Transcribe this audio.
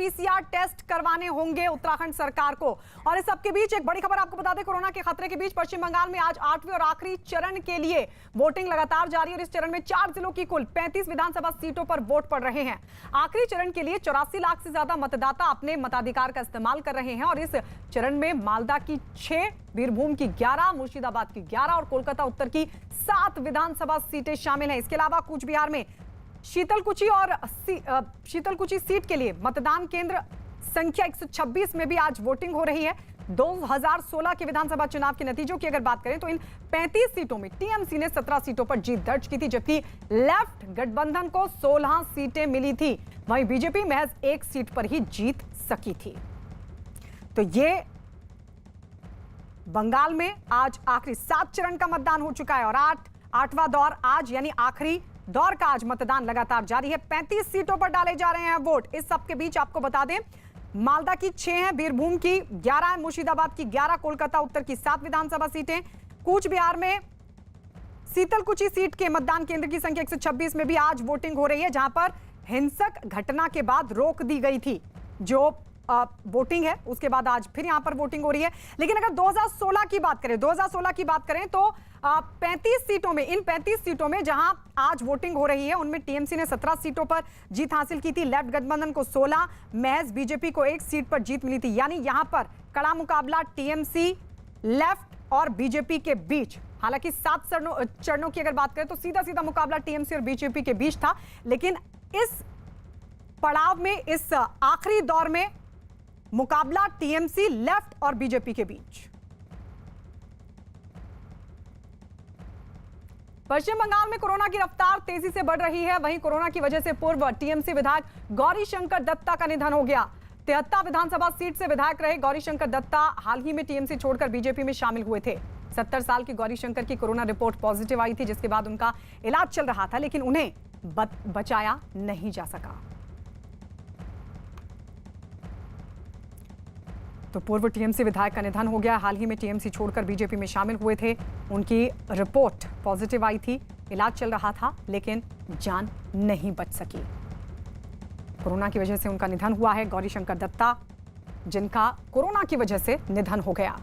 PCR test करवाने होंगे उत्तराखंड सरकार को। और इस सबके बीच एक बड़ी खबर आपको बता दें, कोरोना के खतरे के बीच पश्चिम बंगाल में आज 8वें और आखिरी चरण के लिए वोटिंग लगातार जारी है और इस चरण में 4 जिलों की कुल 35 विधानसभा सीटों पर वोट पड़ रहे हैं। आखिरी चरण के लिए 84 लाख से ज्यादा मतदाता अपने मताधिकार का इस्तेमाल कर रहे हैं और इस चरण में मालदा की 6, बीरभूम की 11, मुर्शिदाबाद की 11 और कोलकाता उत्तर की 7 विधानसभा सीटें शामिल हैं। इसके अलावा कूच बिहार में शीतलकुची सीट के लिए मतदान केंद्र संख्या 126 में भी आज वोटिंग हो रही है। 2016 के विधानसभा चुनाव के नतीजों की अगर बात करें तो इन 35 सीटों में टीएमसी ने 17 सीटों पर जीत दर्ज की थी, जबकि लेफ्ट गठबंधन को 16 सीटें मिली थी। वहीं बीजेपी महज 1 सीट पर ही जीत सकी थी। तो ये बंगाल में आज आखिरी 7 चरण का मतदान हो चुका है और 8वां दौर आज यानी आखिरी दौर का आज मतदान लगातार जारी है। 35 सीटों पर डाले जा रहे हैं वोट। इस सब के बीच आपको बता दें, मालदा की 6 है, बीरभूम की 11 है, मुर्शिदाबाद की 11, कोलकाता उत्तर की 7 विधानसभा सीटें। कूच बिहार में शीतलकुची सीट के मतदान केंद्र की संख्या 126 में भी आज वोटिंग हो रही है, जहां पर हिंसक घटना के बाद रोक दी गई थी जो वोटिंग है, उसके बाद आज फिर यहां पर वोटिंग हो रही है। लेकिन अगर 2016 की बात करें तो 35 सीटों में, इन 35 सीटों में जहां आज वोटिंग हो रही है उनमें टीएमसी ने 17 सीटों पर जीत हासिल की थी, लेफ्ट गठबंधन को 16, महज बीजेपी को 1 सीट पर जीत मिली थी। यानी यहां पर कड़ा मुकाबला टीएमसी, लेफ्ट और बीजेपी के बीच। हालांकि 7 चरणों की अगर बात करें तो सीधा मुकाबला टीएमसी और बीजेपी के बीच था, लेकिन इस पड़ाव में, इस आखिरी दौर में मुकाबला टीएमसी, लेफ्ट और बीजेपी के बीच। पश्चिम बंगाल में कोरोना की रफ्तार तेजी से बढ़ रही है। वहीं कोरोना की वजह से पूर्व टीएमसी विधायक गौरीशंकर दत्ता का निधन हो गया। 73 विधानसभा सीट से विधायक रहे गौरीशंकर दत्ता हाल ही में टीएमसी छोड़कर बीजेपी में शामिल हुए थे। 70 साल की गौरीशंकर की कोरोना रिपोर्ट पॉजिटिव आई थी, जिसके बाद उनका इलाज चल रहा था, लेकिन उन्हें बचाया नहीं जा सका। तो पूर्व टीएमसी विधायक का निधन हो गया। हाल ही में टीएमसी छोड़कर बीजेपी में शामिल हुए थे। उनकी रिपोर्ट पॉजिटिव आई थी, इलाज चल रहा था, लेकिन जान नहीं बच सकी। कोरोना की वजह से उनका निधन हुआ है। गौरीशंकर दत्ता, जिनका कोरोना की वजह से निधन हो गया।